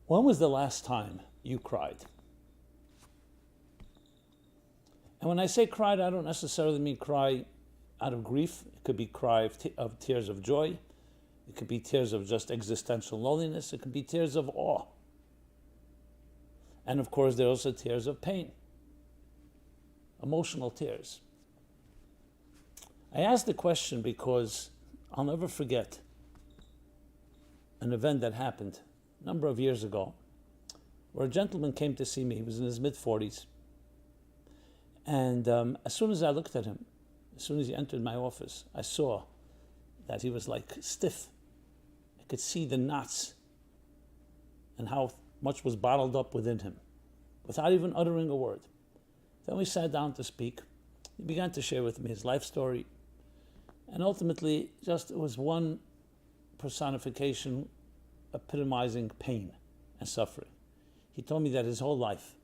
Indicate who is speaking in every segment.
Speaker 1: When was the last time you cried? And when I say cried, I don't necessarily mean cry out of grief. It could be cry of tears of joy. It could be tears of just existential loneliness. It could be tears of awe. And of course, there are also tears of pain, emotional tears. I asked the question because I'll never forget an event that happened a number of years ago, where a gentleman came to see me. He was in his mid-40s. And as soon as I looked at him, as soon as he entered my office, I saw that he was like stiff. I could see the knots and how much was bottled up within him without even uttering a word. Then we sat down to speak. He began to share with me his life story. And ultimately, just it was one personification epitomizing pain and suffering. He told me that his whole life,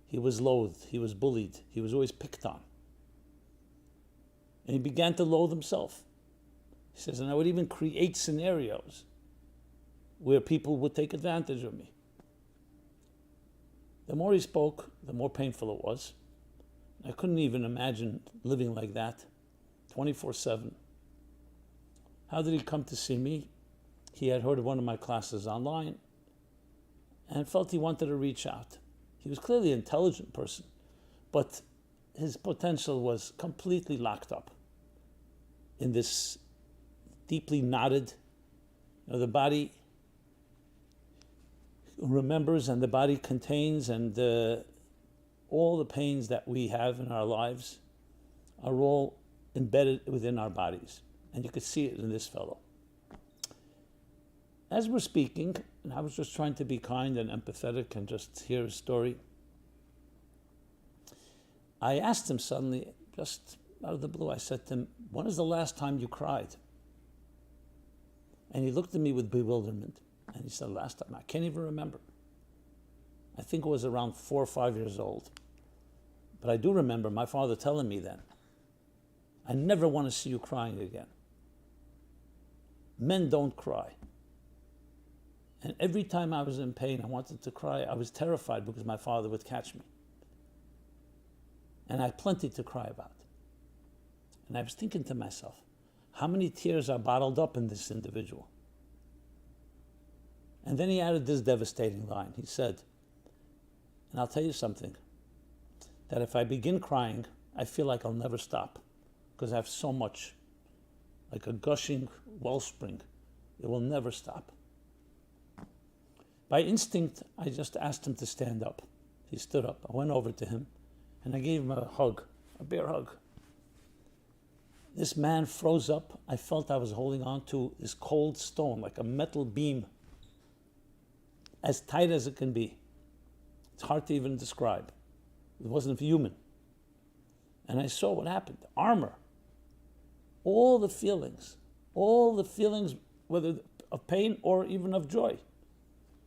Speaker 1: he was loathed, he was bullied, he was always picked on. And he began to loathe himself. He says, and I would even create scenarios where people would take advantage of me. The more he spoke, the more painful it was. I couldn't even imagine living like that, 24/7. How did he come to see me? He had heard of one of my classes online and felt he wanted to reach out. He was clearly an intelligent person, but his potential was completely locked up in this deeply knotted, the body remembers and the body contains, and all the pains that we have in our lives are all embedded within our bodies. And you could see it in this fellow. As we're speaking, and I was just trying to be kind and empathetic and just hear his story, I asked him suddenly, just out of the blue, I said to him, when is the last time you cried? And he looked at me with bewilderment. And he said, last time, I can't even remember. I think it was around 4 or 5 years old. But I do remember my father telling me then, I never want to see you crying again. Men don't cry. And every time I was in pain, I wanted to cry. I was terrified because my father would catch me. And I had plenty to cry about. And I was thinking to myself, how many tears are bottled up in this individual? And then he added this devastating line. He said, and I'll tell you something, that if I begin crying, I feel like I'll never stop because I have so much, like a gushing wellspring. It will never stop. By instinct, I just asked him to stand up. He stood up. I went over to him and I gave him a hug, a bear hug. This man froze up. I felt I was holding on to this cold stone, like a metal beam, as tight as it can be. It's hard to even describe. It wasn't human. And I saw what happened. Armor. All the feelings, whether of pain or even of joy,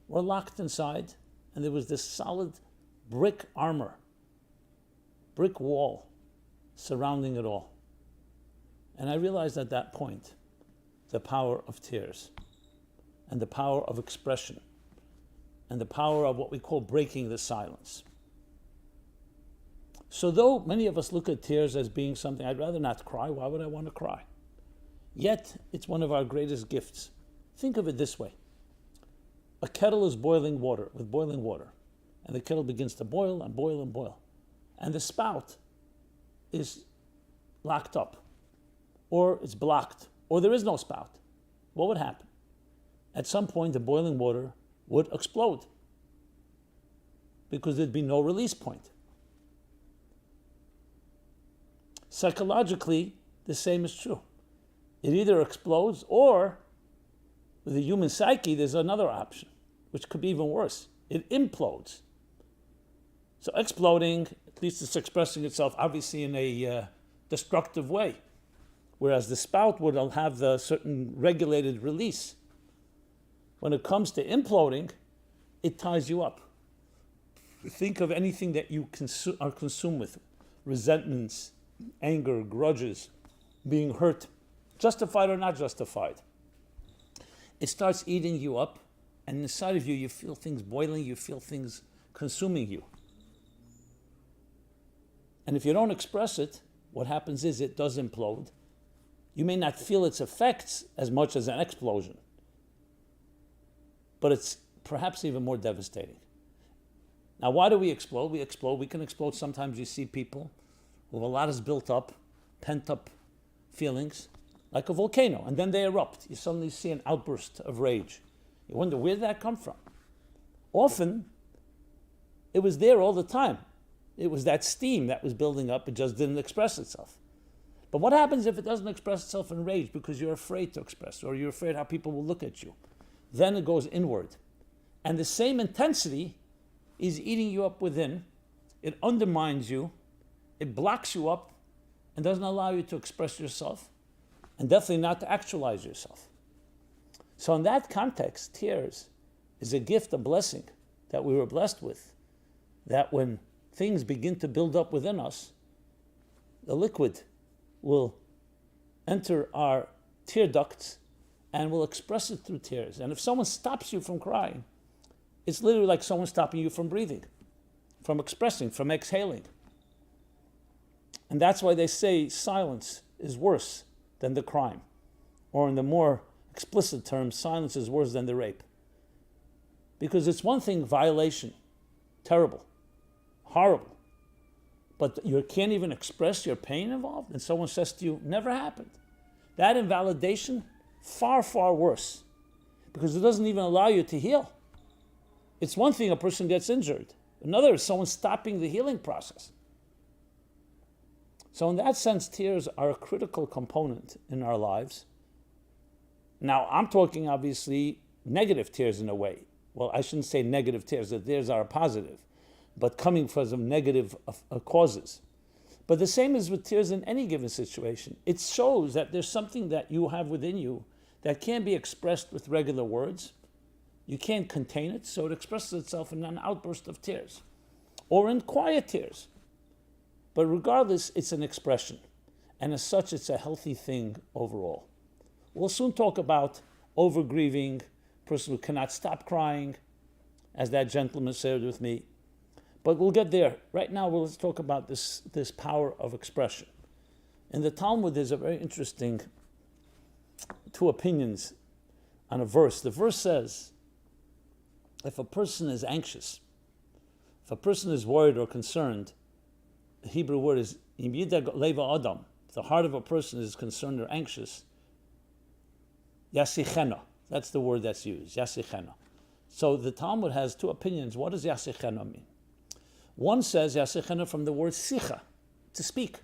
Speaker 1: were locked inside, and there was this solid brick armor, brick wall surrounding it all. And I realized at that point the power of tears and the power of expression and the power of what we call breaking the silence. So though many of us look at tears as being something, I'd rather not cry, why would I want to cry? Yet, it's one of our greatest gifts. Think of it this way. A kettle is boiling water, and the kettle begins to boil and boil and boil. And the spout is locked up, or it's blocked, or there is no spout. What would happen? At some point, the boiling water would explode because there'd be no release point. Psychologically, the same is true. It either explodes, or with the human psyche, there's another option, which could be even worse. It implodes. So exploding, at least it's expressing itself obviously in a destructive way, whereas the spout would have the certain regulated release. When it comes to imploding, it ties you up. Think of anything that you are consumed with, resentments, anger, grudges, being hurt, justified or not justified. It starts eating you up, and inside of you, you feel things boiling, you feel things consuming you. And if you don't express it, what happens is it does implode. You may not feel its effects as much as an explosion, but it's perhaps even more devastating. Now, why do we explode? We can explode. Sometimes you see people who a lot is built up, pent up feelings, like a volcano, and then they erupt. You suddenly see an outburst of rage. You wonder, where did that come from? Often, it was there all the time. It was that steam that was building up, it just didn't express itself. But what happens if it doesn't express itself in rage because you're afraid to express, or you're afraid how people will look at you? Then it goes inward. And the same intensity is eating you up within. It undermines you. It blocks you up and doesn't allow you to express yourself, and definitely not to actualize yourself. So in that context, tears is a gift, a blessing that we were blessed with, that when things begin to build up within us, the liquid will enter our tear ducts and will express it through tears. And if someone stops you from crying, it's literally like someone stopping you from breathing, from expressing, from exhaling. And that's why they say silence is worse than the crime. Or in the more explicit terms, silence is worse than the rape. Because it's one thing, violation, terrible, horrible. But you can't even express your pain involved, and someone says to you, never happened. That invalidation, far, far worse. Because it doesn't even allow you to heal. It's one thing a person gets injured. Another is someone stopping the healing process. So in that sense, tears are a critical component in our lives. Now, I'm talking obviously negative tears in a way. Well, I shouldn't say negative tears, that tears are positive, but coming from some negative causes. But the same is with tears in any given situation. It shows that there's something that you have within you that can't be expressed with regular words. You can't contain it, so it expresses itself in an outburst of tears, or in quiet tears. But regardless, it's an expression. And as such, it's a healthy thing overall. We'll soon talk about over-grieving, person who cannot stop crying, as that gentleman shared with me. But we'll get there. Right now, let's talk about this power of expression. In the Talmud, there's a very interesting two opinions on a verse. The verse says, if a person is anxious, if a person is worried or concerned, the Hebrew word is im yidag leva adam. If the heart of a person is concerned or anxious, yasichena. That's the word that's used, yasichena. So the Talmud has two opinions. What does yasichena mean? One says yasichena from the word sicha, to speak.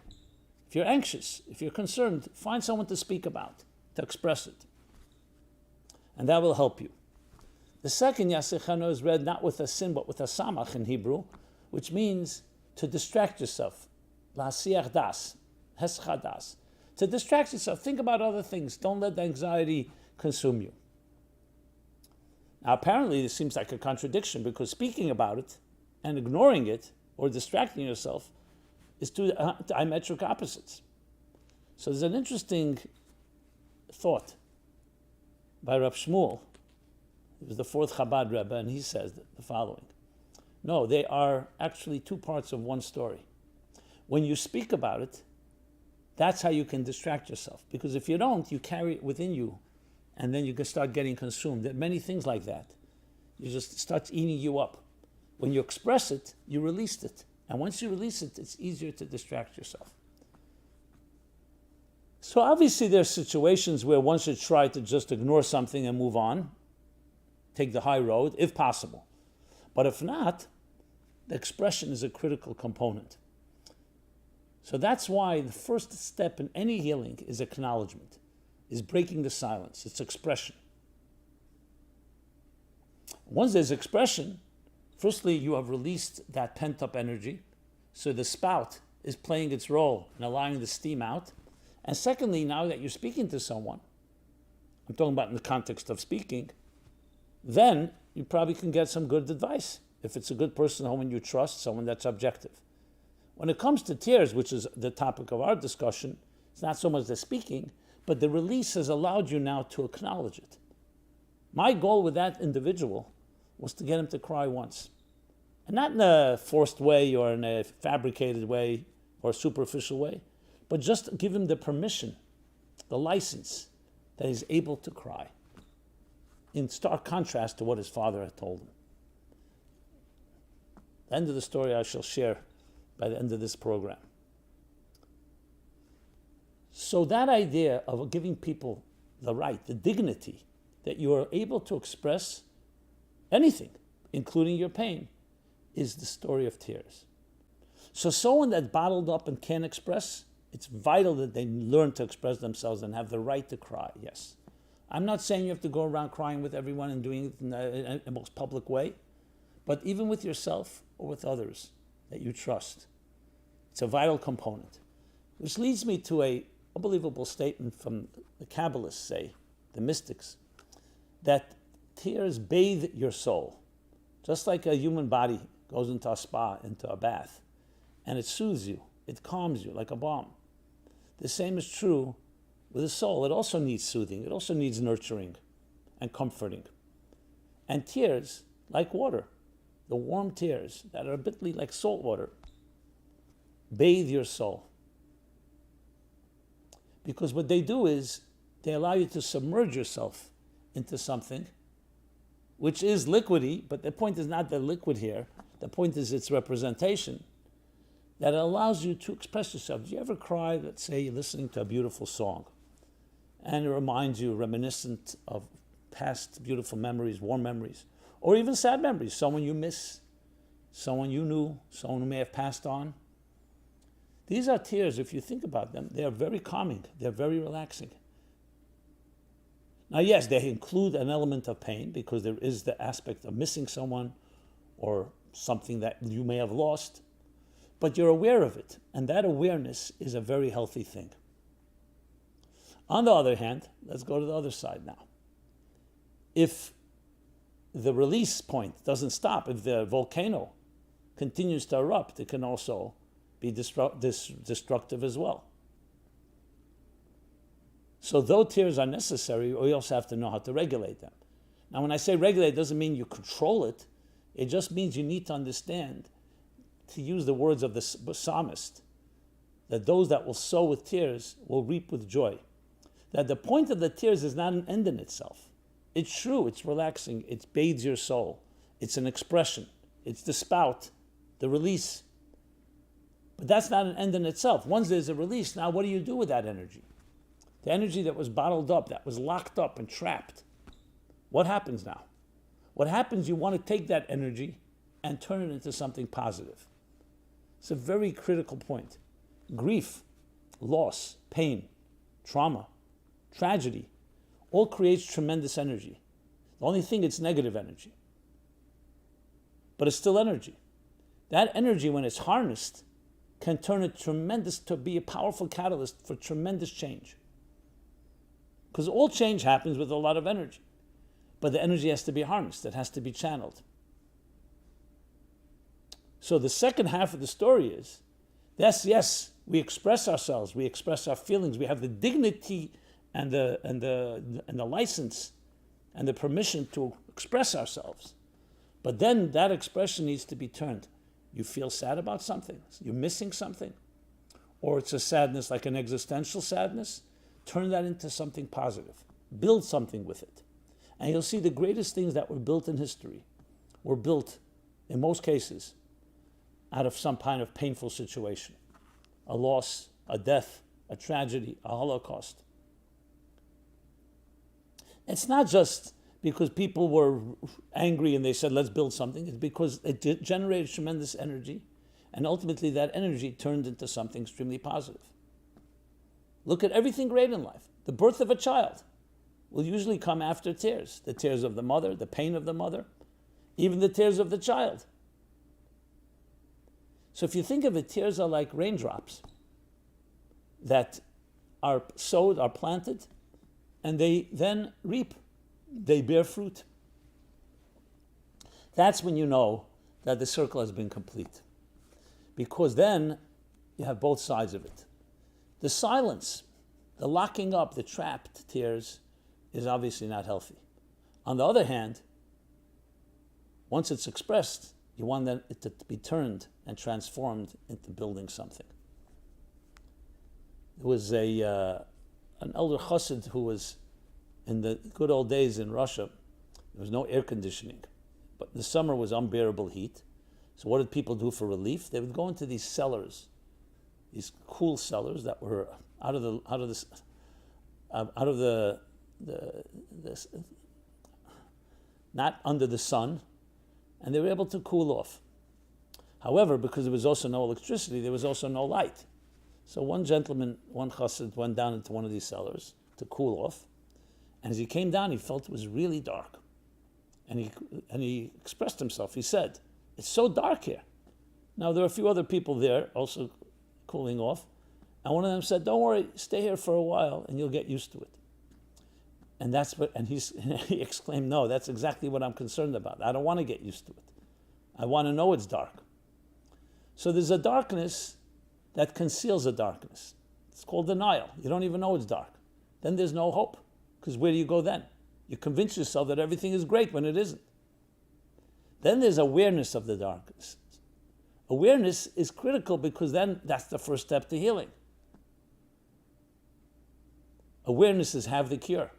Speaker 1: If you're anxious, if you're concerned, find someone to speak about, to express it. And that will help you. The second yasichena is read not with a sin, but with a samach in Hebrew, which means to distract yourself. La'asiach das, hescha das. To distract yourself, think about other things. Don't let the anxiety consume you. Now, apparently, this seems like a contradiction because speaking about it and ignoring it or distracting yourself is two diametric opposites. So there's an interesting thought by Rav Shmuel. He was the fourth Chabad Rebbe, and he says the following. No, they are actually two parts of one story. When you speak about it, that's how you can distract yourself. Because if you don't, you carry it within you, and then you can start getting consumed. There are many things like that. You just start eating you up. When you express it, you release it. And once you release it, it's easier to distract yourself. So obviously there are situations where one should try to just ignore something and move on, take the high road, if possible. But if not, the expression is a critical component. So that's why the first step in any healing is acknowledgement, is breaking the silence, it's expression. Once there's expression, firstly, you have released that pent-up energy, so the spout is playing its role in allowing the steam out. And secondly, now that you're speaking to someone, I'm talking about in the context of speaking, then you probably can get some good advice. If it's a good person, someone you trust, someone that's objective. When it comes to tears, which is the topic of our discussion, it's not so much the speaking, but the release has allowed you now to acknowledge it. My goal with that individual was to get him to cry once. And not in a forced way or in a fabricated way or a superficial way, but just give him the permission, the license that he's able to cry, in stark contrast to what his father had told him. The end of the story I shall share by the end of this program. So that idea of giving people the right, the dignity, that you are able to express anything, including your pain, is the story of tears. So someone that's bottled up and can't express, it's vital that they learn to express themselves and have the right to cry, yes. I'm not saying you have to go around crying with everyone and doing it in the most public way, but even with yourself or with others that you trust. It's a vital component. Which leads me to an unbelievable statement from the Kabbalists, say, the mystics, that tears bathe your soul. Just like a human body goes into a spa, into a bath, and it soothes you, it calms you like a balm. The same is true with the soul. It also needs soothing, it also needs nurturing and comforting. And tears, like water, the warm tears that are a bit like salt water, bathe your soul. Because what they do is they allow you to submerge yourself into something which is liquidy, but the point is not the liquid here. The point is its representation that allows you to express yourself. Do you ever cry, let's say you're listening to a beautiful song and it reminds you, reminiscent of past beautiful memories, warm memories, or even sad memories, someone you miss, someone you knew, someone who may have passed on? These are tears, if you think about them, they are very calming, they're very relaxing. Now, yes, they include an element of pain because there is the aspect of missing someone or something that you may have lost, but you're aware of it, and that awareness is a very healthy thing. On the other hand, let's go to the other side now. If the release point doesn't stop, if the volcano continues to erupt, it can also be destructive as well. So though tears are necessary, we also have to know how to regulate them. Now when I say regulate, it doesn't mean you control it. It just means you need to understand, to use the words of the psalmist, that those that will sow with tears will reap with joy. That the point of the tears is not an end in itself. It's true, it's relaxing, it bathes your soul. It's an expression, it's the spout, the release. But that's not an end in itself. Once there's a release, now what do you do with that energy? The energy that was bottled up, that was locked up and trapped. What happens now? What happens, you want to take that energy and turn it into something positive. It's a very critical point. Grief, loss, pain, trauma, tragedy, all creates tremendous energy. The only thing, it's negative energy. But it's still energy. That energy, when it's harnessed, can turn it to be a powerful catalyst for tremendous change. Because all change happens with a lot of energy. But the energy has to be harnessed, it has to be channeled. So the second half of the story is, yes, we express ourselves, we express our feelings, we have the dignity and the license and the permission to express ourselves. But then that expression needs to be turned. You feel sad about something, you're missing something, or it's a sadness like an existential sadness, turn that into something positive. Build something with it. And you'll see the greatest things that were built in history were built, in most cases, out of some kind of painful situation. A loss, a death, a tragedy, a Holocaust. It's not just because people were angry and they said, let's build something. It's because it generated tremendous energy, and ultimately that energy turned into something extremely positive. Look at everything great in life. The birth of a child will usually come after tears. The tears of the mother, the pain of the mother, even the tears of the child. So if you think of it, tears are like raindrops that are sowed, are planted, and they then reap. They bear fruit. That's when you know that the circle has been complete. Because then you have both sides of it. The silence, the locking up, the trapped tears is obviously not healthy. On the other hand, once it's expressed, you want it to be turned and transformed into building something. There was an elder chassid who was, in the good old days in Russia, there was no air conditioning, but the summer was unbearable heat. So what did people do for relief? They would go into these cellars, these cool cellars that were out of the not under the sun, and they were able to cool off. However, because there was also no electricity, there was also no light. So one gentleman, one chassid, went down into one of these cellars to cool off, and as he came down, he felt it was really dark. And he expressed himself. He said, "It's so dark here." Now, there are a few other people there also cooling off, and one of them said, "Don't worry, stay here for a while, and you'll get used to it." And he exclaimed, "No, that's exactly what I'm concerned about. I don't want to get used to it. I want to know it's dark." So there's a darkness that conceals a darkness. It's called denial. You don't even know it's dark. Then there's no hope, because where do you go then? You convince yourself that everything is great when it isn't. Then there's awareness of the darkness. Awareness is critical because then that's the first step to healing. Awareness is half the cure.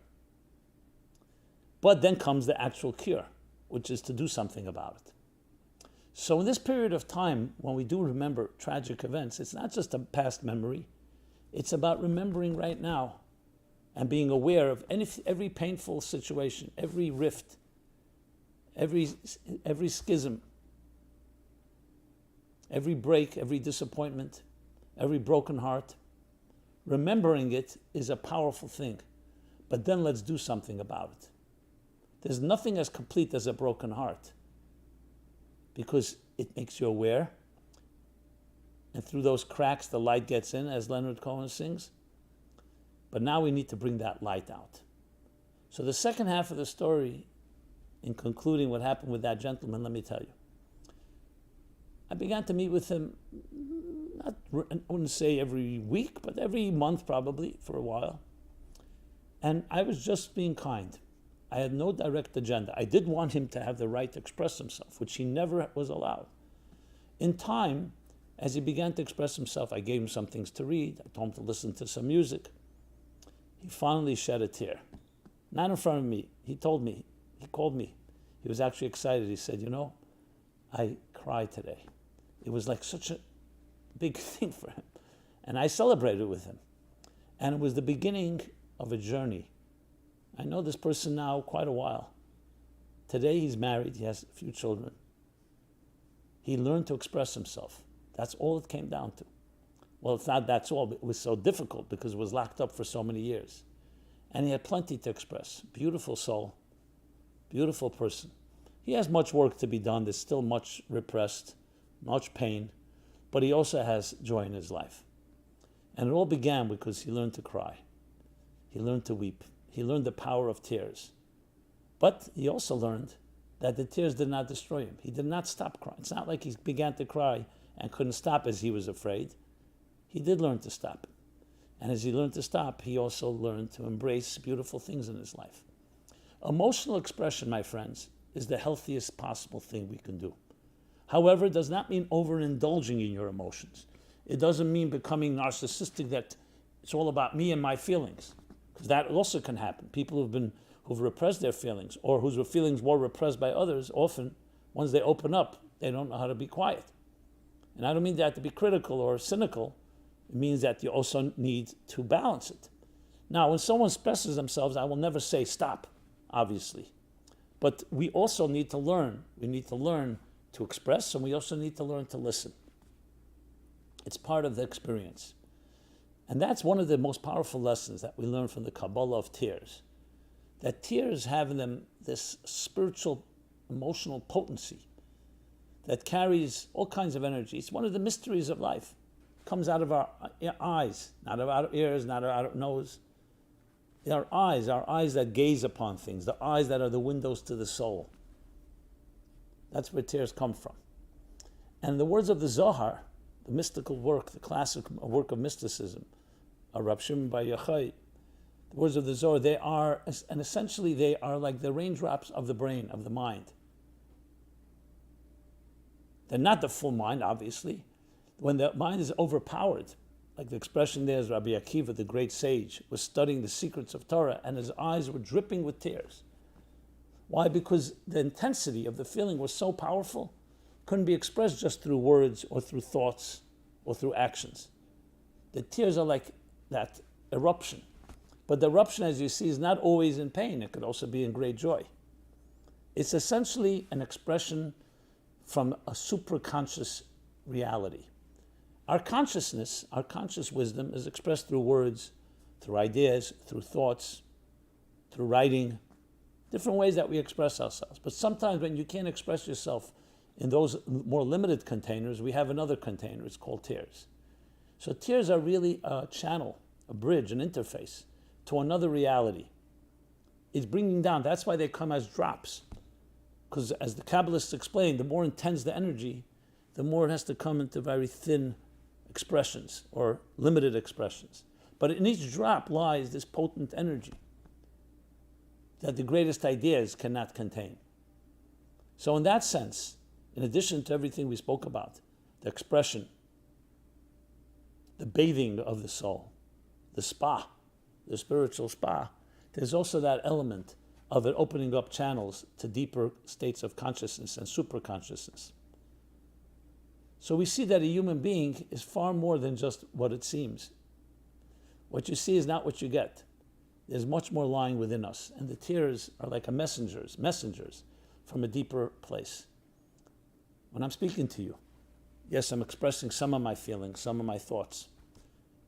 Speaker 1: But then comes the actual cure, which is to do something about it. So in this period of time, when we do remember tragic events, it's not just a past memory. It's about remembering right now and being aware of every painful situation, every rift, every schism, every break, every disappointment, every broken heart. Remembering it is a powerful thing. But then let's do something about it. There's nothing as complete as a broken heart, because it makes you aware, and through those cracks the light gets in, as Leonard Cohen sings. But now we need to bring that light out. So the second half of the story, in concluding what happened with that gentleman, let me tell you. I began to meet with him, I wouldn't say every week, but every month probably for a while. And I was just being kind. I had no direct agenda. I did want him to have the right to express himself, which he never was allowed. In time, as he began to express himself, I gave him some things to read. I told him to listen to some music. He finally shed a tear. Not in front of me. He told me. He called me. He was actually excited. He said, I cried today. It was like such a big thing for him. And I celebrated with him. And it was the beginning of a journey. I know this person now quite a while. Today he's married. He has a few children. He learned to express himself. That's all it came down to. Well, it's not that's all, but it was so difficult because it was locked up for so many years. And he had plenty to express. Beautiful soul, beautiful person. He has much work to be done. There's still much repressed, much pain, but he also has joy in his life. And it all began because he learned to cry. He learned to weep. He learned the power of tears. But he also learned that the tears did not destroy him. He did not stop crying. It's not like he began to cry and couldn't stop as he was afraid. He did learn to stop. And as he learned to stop, he also learned to embrace beautiful things in his life. Emotional expression, my friends, is the healthiest possible thing we can do. However, it does not mean overindulging in your emotions. It doesn't mean becoming narcissistic, that it's all about me and my feelings, because that also can happen. People who've repressed their feelings, or whose feelings were repressed by others, often, once they open up, they don't know how to be quiet. And I don't mean that to be critical or cynical. It means that you also need to balance it. Now, when someone expresses themselves, I will never say stop, obviously. But we also need to learn. We need to learn to express, and we also need to learn to listen. It's part of the experience. And that's one of the most powerful lessons that we learn from the Kabbalah of tears. That tears have in them this spiritual, emotional potency that carries all kinds of energy. It's one of the mysteries of life. It comes out of our eyes, not out of our ears, not out of our nose. Our eyes that gaze upon things, the eyes that are the windows to the soul. That's where tears come from. And the words of the Zohar, the mystical work, the classic work of mysticism, Rav Shimon Bar Yochai, The words of the Zohar, they are, and essentially they are like the raindrops of the brain, of the mind. They're not the full mind, obviously. When the mind is overpowered, like the expression there is Rabbi Akiva, the great sage, was studying the secrets of Torah and his eyes were dripping with tears. Why? Because the intensity of the feeling was so powerful, couldn't be expressed just through words or through thoughts or through actions. The tears are like that eruption. But the eruption, as you see, is not always in pain. It could also be in great joy. It's essentially an expression from a supraconscious reality. Our consciousness, our conscious wisdom is expressed through words, through ideas, through thoughts, through writing, different ways that we express ourselves. But sometimes when you can't express yourself in those more limited containers, we have another container. It's called tears. So tears are really a channel, a bridge, an interface to another reality. It's bringing down. That's why they come as drops. Because as the Kabbalists explain, the more intense the energy, the more it has to come into very thin expressions or limited expressions. But in each drop lies this potent energy that the greatest ideas cannot contain. So in that sense, in addition to everything we spoke about, the expression, the bathing of the soul, the spa, the spiritual spa, there's also that element of it opening up channels to deeper states of consciousness and superconsciousness. So we see that a human being is far more than just what it seems. What you see is not what you get. There's much more lying within us, and the tears are like messengers from a deeper place. When I'm speaking to you, yes, I'm expressing some of my feelings, some of my thoughts,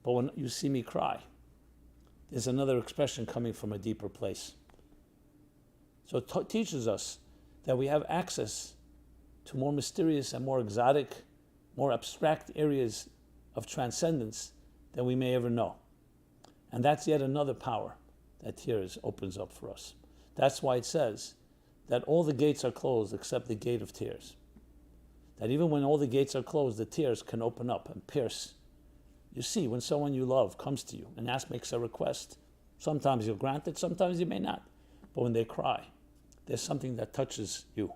Speaker 1: but when you see me cry, there's another expression coming from a deeper place. So it teaches us that we have access to more mysterious and more exotic, more abstract areas of transcendence than we may ever know. And that's yet another power that tears opens up for us. That's why it says that all the gates are closed except the gate of tears. That even when all the gates are closed, the tears can open up and pierce. You see, when someone you love comes to you and makes a request, sometimes you'll grant it, sometimes you may not. But when they cry, there's something that touches you.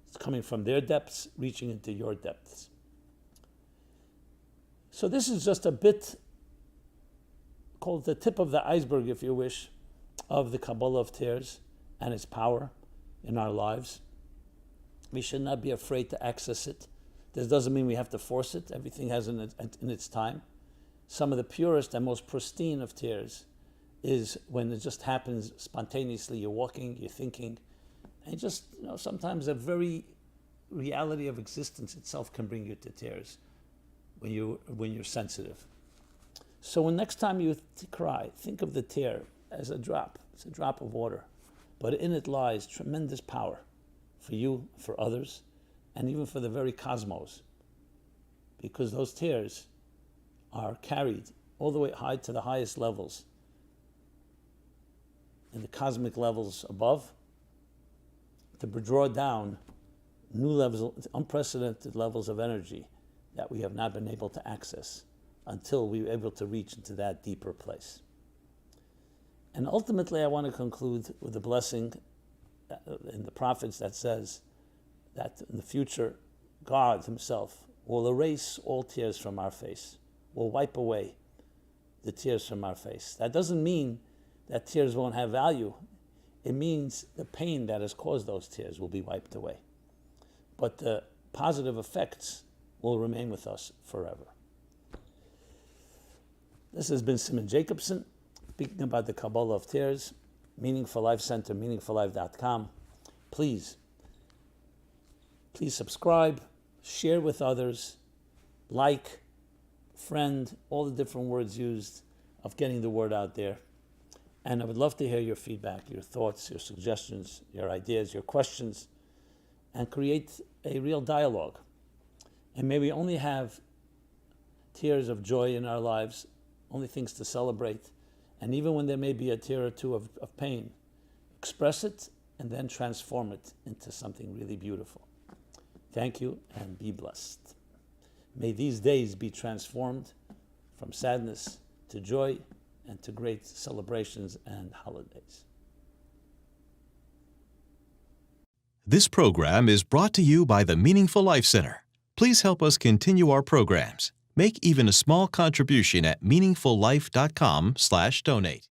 Speaker 1: It's coming from their depths, reaching into your depths. So this is just a bit, called the tip of the iceberg, if you wish, of the Kabbalah of tears and its power in our lives. We should not be afraid to access it. This doesn't mean we have to force it. Everything has in its time. Some of the purest and most pristine of tears is when it just happens spontaneously. You're walking, you're thinking, and just, sometimes the very reality of existence itself can bring you to tears when you're sensitive. So when next time you cry, think of the tear as a drop. It's a drop of water, but in it lies tremendous power for you, for others, and even for the very cosmos, because those tears are carried all the way high to the highest levels, in the cosmic levels above, to draw down new levels, unprecedented levels of energy that we have not been able to access until we were able to reach into that deeper place. And ultimately, I want to conclude with a blessing in the prophets that says that in the future, God himself will erase all tears from our face, will wipe away the tears from our face. That doesn't mean that tears won't have value. It means the pain that has caused those tears will be wiped away. But the positive effects will remain with us forever. This has been Simon Jacobson, speaking about the Kabbalah of Tears, Meaningful Life Center, meaningfullife.com. Please subscribe, share with others, like, friend, all the different words used of getting the word out there. And I would love to hear your feedback, your thoughts, your suggestions, your ideas, your questions, and create a real dialogue. And may we only have tears of joy in our lives, only things to celebrate. And even when there may be a tear or two of pain, express it and then transform it into something really beautiful. Thank you and be blessed. May these days be transformed from sadness to joy and to great celebrations and holidays.
Speaker 2: This program is brought to you by the Meaningful Life Center. Please help us continue our programs. Make even a small contribution at meaningfullife.com/donate.